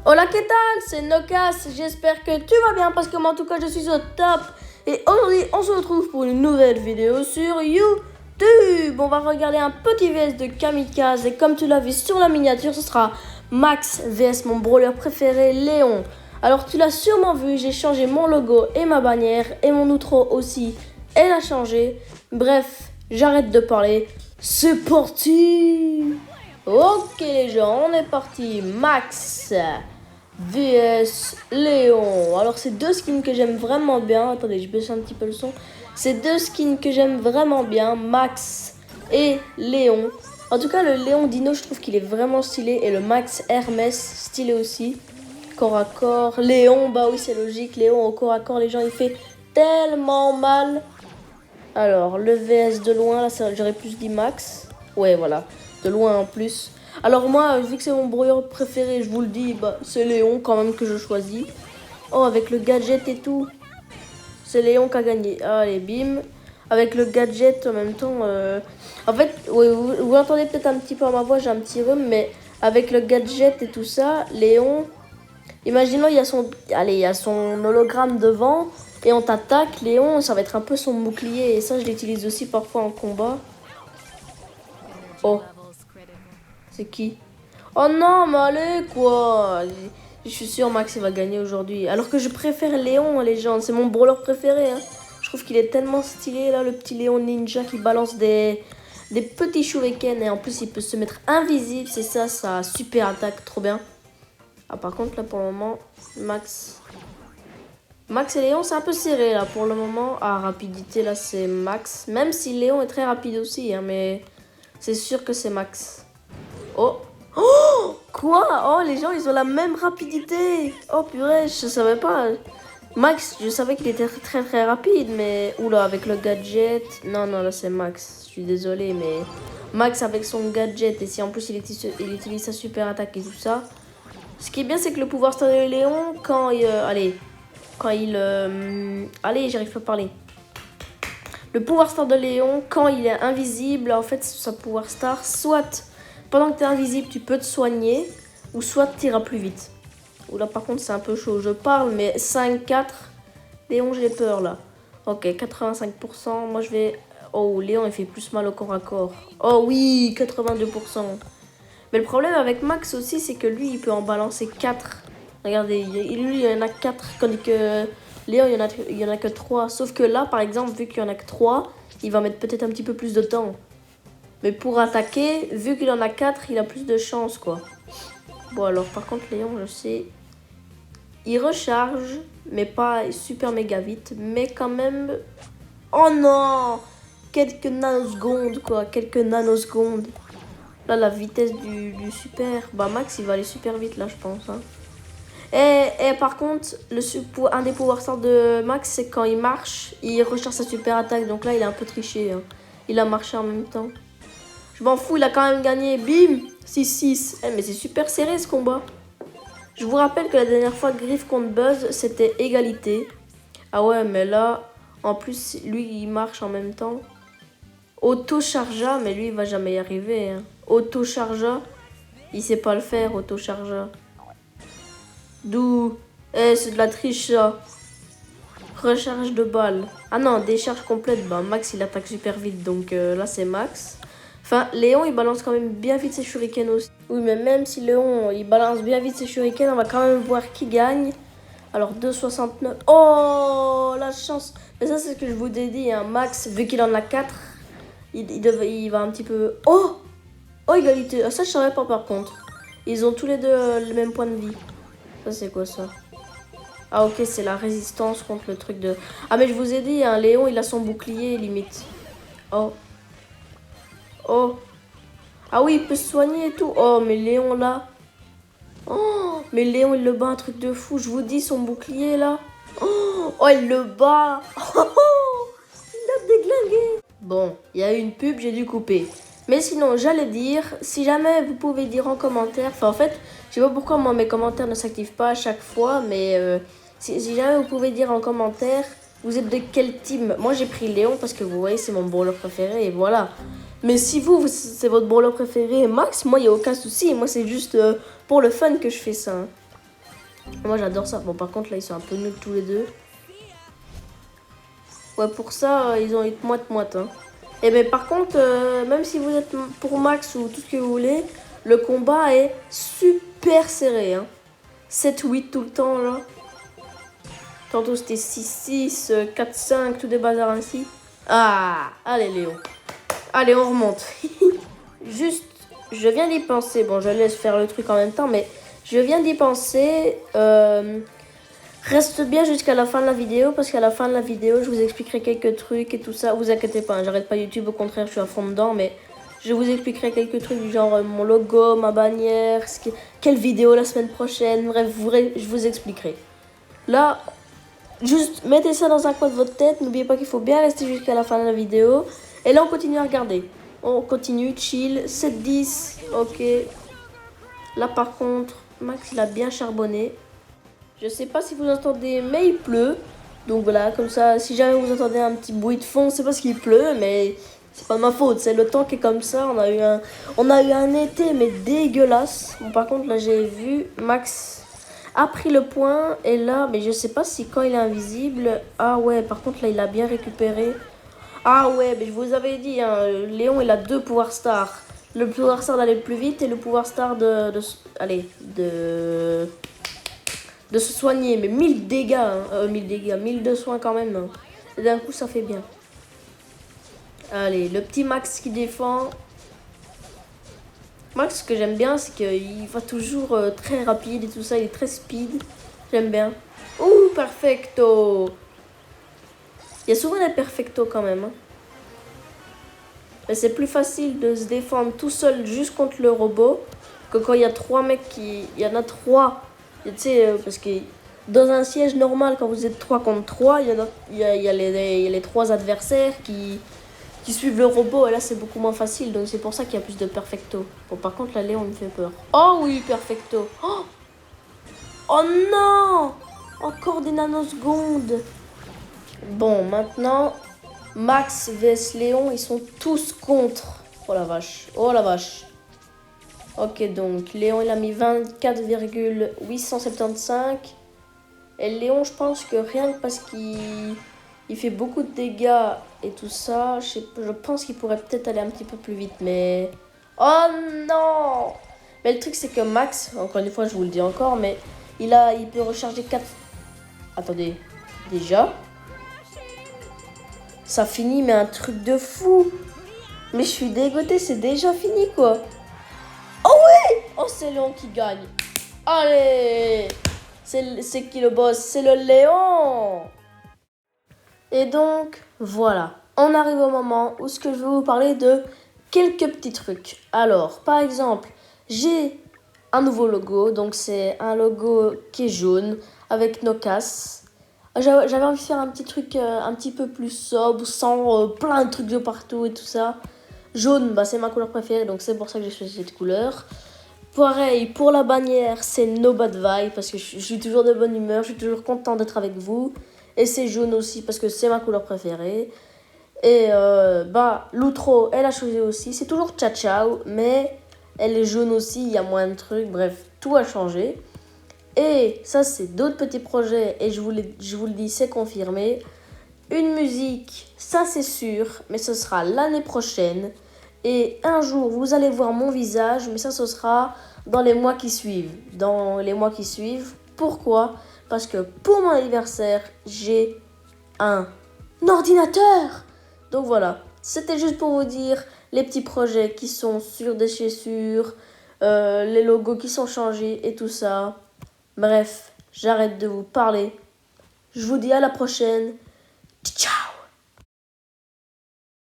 Hola, ¿qué tal? C'est Nocas. J'espère que tu vas bien parce que moi, en tout cas, je suis au top. Et aujourd'hui, on se retrouve pour une nouvelle vidéo sur YouTube. On va regarder un petit VS de Kamikaze. Et comme tu l'as vu sur la miniature, ce sera Max VS mon brawler préféré, Léon. Alors, tu l'as sûrement vu, j'ai changé mon logo et ma bannière. Et mon outro aussi, elle a changé. Bref, j'arrête de parler. C'est parti! Ok les gens, on est parti. Max vs Léon. Alors c'est deux skins que j'aime vraiment bien. Attendez, je baisse un petit peu le son. C'est deux skins que j'aime vraiment bien, Max et Léon. En tout cas, le Léon Dino, je trouve qu'il est vraiment stylé. Et le Max Hermès, stylé aussi. Corps à corps. Léon, bah oui, c'est logique. Léon au corps à corps, les gens, il fait tellement mal. Alors, le VS de loin, là, j'aurais plus dit Max. Ouais, voilà. De loin en plus. Alors moi, vu que c'est mon brouilleur préféré, je vous le dis, bah, c'est Léon quand même que je choisis. Oh, avec le gadget et tout. C'est Léon qui a gagné. Allez, bim. Avec le gadget en même temps. En fait, ouais, vous entendez peut-être un petit peu à ma voix, j'ai un petit rhume, mais avec le gadget et tout ça, Léon... Imaginons, il y a son hologramme devant et on t'attaque. Léon, ça va être un peu son bouclier et ça, je l'utilise aussi parfois en combat. Oh, c'est qui? Oh non, mais allez, quoi. Je suis sûr Max il va gagner aujourd'hui. Alors que je préfère Léon, les gens. C'est mon brawler préféré. Hein. Je trouve qu'il est tellement stylé, là, le petit Léon ninja qui balance des petits shurikens. Et en plus, il peut se mettre invisible. C'est ça, sa super attaque. Trop bien. Ah, par contre, là, pour le moment, Max et Léon, c'est un peu serré, là, pour le moment. Ah, rapidité, là, c'est Max. Même si Léon est très rapide aussi, hein, mais c'est sûr que c'est Max. Oh! Oh! Quoi? Oh, les gens, ils ont la même rapidité! Oh, purée, je savais pas. Max, je savais qu'il était très, très rapide, mais... Oula, avec le gadget... Non, non, là, c'est Max. Je suis désolé, mais... Max, avec son gadget, et si en plus, il utilise sa super attaque et tout ça... Ce qui est bien, c'est que le pouvoir star de Léon, quand il... allez, j'arrive pas à parler. Le pouvoir star de Léon, quand il est invisible, en fait, sa pouvoir star, soit pendant que tu es invisible, tu peux te soigner, ou soit tu iras plus vite. Ou là, par contre, c'est un peu chaud. Je parle, mais 5-4, Léon, j'ai peur, là. Ok, 85%, moi, je vais... Oh, Léon, il fait plus mal au corps à corps. Oh oui, 82%. Mais le problème avec Max aussi, c'est que lui, il peut en balancer 4. Regardez, lui, il y en a 4, tandis que Léon, il y en a que 3. Sauf que là, par exemple, vu qu'il y en a que 3, il va mettre peut-être un petit peu plus de temps. Mais pour attaquer, vu qu'il en a 4, il a plus de chance, quoi. Bon, alors, par contre, Léon, je sais, il recharge, mais pas super méga vite. Mais quand même... Oh non! Quelques nanosecondes, quoi. Quelques nanosecondes. Là, la vitesse du super, bah Max, il va aller super vite, là, je pense. Hein. Et par contre, un des pouvoirs stars de Max, c'est quand il marche, il recharge sa super attaque. Donc là, il a un peu triché. Hein. Il a marché en même temps. Je m'en fous, il a quand même gagné. Bim 6-6. Mais c'est super serré, ce combat. Je vous rappelle que la dernière fois, Griff contre Buzz, c'était égalité. Ah ouais, mais là, en plus, lui, il marche en même temps. Auto-chargea, mais lui, il va jamais y arriver. Hein. Auto-chargea, il sait pas le faire, auto-chargea. D'où? C'est de la triche, ça. Recharge de balles. Ah non, décharge complète. Bah, Max, il attaque super vite, donc là, c'est Max. Enfin, Léon, il balance quand même bien vite ses shurikens aussi. Oui, mais même si Léon, il balance bien vite ses shurikens, on va quand même voir qui gagne. Alors, 2,69. Oh, la chance. Mais ça, c'est ce que je vous ai dit. Hein. Max, vu qu'il en a 4... Il va un petit peu... Oh! Oh, égalité. Ça, je savais pas par contre. Ils ont tous les deux le même point de vie. Ça, c'est quoi ça? Ah, ok, c'est la résistance contre le truc de... Ah, mais je vous ai dit, hein, Léon, il a son bouclier, limite. Oh. Oh. Ah oui, il peut se soigner et tout. Oh, mais Léon, là... Oh, mais Léon, il le bat un truc de fou. Je vous dis, son bouclier, là. Oh, il le bat. Oh, il a déglingué. Bon, il y a eu une pub, j'ai dû couper. Mais sinon, j'allais dire, si jamais vous pouvez dire en commentaire, enfin en fait, je sais pas pourquoi moi mes commentaires ne s'activent pas à chaque fois, mais si jamais vous pouvez dire en commentaire, vous êtes de quel team? Moi j'ai pris Léon parce que vous voyez, c'est mon brawler préféré et voilà. Mais si c'est votre brawler préféré, Max, moi il n'y a aucun souci, moi c'est juste pour le fun que je fais ça. Hein. Moi j'adore ça. Bon par contre là ils sont un peu nuls tous les deux. Ouais pour ça ils ont été moite-moite. Hein. Et mais par contre même si vous êtes pour Max ou tout ce que vous voulez, le combat est super serré. Hein. 7-8 tout le temps là. Tantôt c'était 6-6, 4-5, tout des bazars ainsi. Ah, allez Léon. Allez on remonte. Juste, je viens d'y penser. Bon je laisse faire le truc en même temps mais... Je viens d'y penser, reste bien jusqu'à la fin de la vidéo parce qu'à la fin de la vidéo, je vous expliquerai quelques trucs et tout ça. Vous inquiétez pas, hein, j'arrête pas YouTube, au contraire, je suis à fond dedans, mais je vous expliquerai quelques trucs du genre mon logo, ma bannière, quelle vidéo la semaine prochaine, bref, je vous expliquerai. Là, juste mettez ça dans un coin de votre tête, n'oubliez pas qu'il faut bien rester jusqu'à la fin de la vidéo. Et là, on continue à regarder. On continue, chill, 7-10, ok. Là, par contre... Max, il a bien charbonné. Je sais pas si vous entendez, mais il pleut. Donc voilà, comme ça, si jamais vous entendez un petit bruit de fond, c'est parce qu'il pleut, mais c'est pas de ma faute. C'est le temps qui est comme ça. On a eu un été, mais dégueulasse. Bon, par contre, là, j'ai vu Max a pris le point. Et là, mais je sais pas si quand il est invisible... Ah ouais, par contre, là, il a bien récupéré. Ah ouais, mais je vous avais dit, hein, Léon, il a 2 pouvoirs stars. Le pouvoir star d'aller plus vite et le pouvoir star de se soigner. Mais 1000 dégâts, hein, 1000 dégâts, 1000 de soins quand même. Hein. Et d'un coup, ça fait bien. Allez, le petit Max qui défend. Max, ce que j'aime bien, c'est qu'il va toujours très rapide et tout ça. Il est très speed. J'aime bien. Ouh, perfecto. Il y a souvent des perfecto quand même. Hein. Mais c'est plus facile de se défendre tout seul juste contre le robot que quand il y a 3 mecs qui... Il y en a 3. Tu sais, parce que dans un siège normal, quand vous êtes 3 contre 3, il y a les 3 adversaires qui suivent le robot. Et là, c'est beaucoup moins facile. Donc c'est pour ça qu'il y a plus de perfecto. Bon, par contre, là, Léon me fait peur. Oh oui, perfecto. Oh, oh non! Encore des nanosecondes. Bon, maintenant... Max vs Léon, ils sont tous contre. Oh la vache, oh la vache. Ok, donc Léon, il a mis 24,875. Et Léon, je pense que rien que parce qu'il fait beaucoup de dégâts et tout ça, je pense qu'il pourrait peut-être aller un petit peu plus vite, mais... Oh non! Mais le truc, c'est que Max, encore une fois, je vous le dis encore, mais il peut recharger 4... Attendez, déjà... Ça finit, mais un truc de fou. Mais je suis dégoûtée, c'est déjà fini, quoi. Oh oui! Oh, c'est Léon qui gagne. Allez! C'est qui le boss? C'est le Léon! Et donc, voilà. On arrive au moment où je vais vous parler de quelques petits trucs. Alors, par exemple, j'ai un nouveau logo. Donc, c'est un logo qui est jaune avec nos casses. J'avais envie de faire un petit truc un petit peu plus sobre, sans plein de trucs de partout et tout ça. Jaune, bah, c'est ma couleur préférée, donc c'est pour ça que j'ai choisi cette couleur. Pareil, pour la bannière, c'est No Bad Vibe, parce que je suis toujours de bonne humeur, je suis toujours content d'être avec vous. Et c'est jaune aussi, parce que c'est ma couleur préférée. Et l'outro, elle a choisi aussi. C'est toujours Ciao Ciao, mais elle est jaune aussi, il y a moins de trucs. Bref, tout a changé. Et ça, c'est d'autres petits projets. Et je vous le dis, c'est confirmé. Une musique, ça c'est sûr, mais ce sera l'année prochaine. Et un jour, vous allez voir mon visage, mais ça, ce sera dans les mois qui suivent. Dans les mois qui suivent. Pourquoi? Parce que pour mon anniversaire, j'ai un ordinateur. Donc voilà, c'était juste pour vous dire les petits projets qui sont sur des chaussures, les logos qui sont changés et tout ça. Bref, j'arrête de vous parler. Je vous dis à la prochaine. Ciao!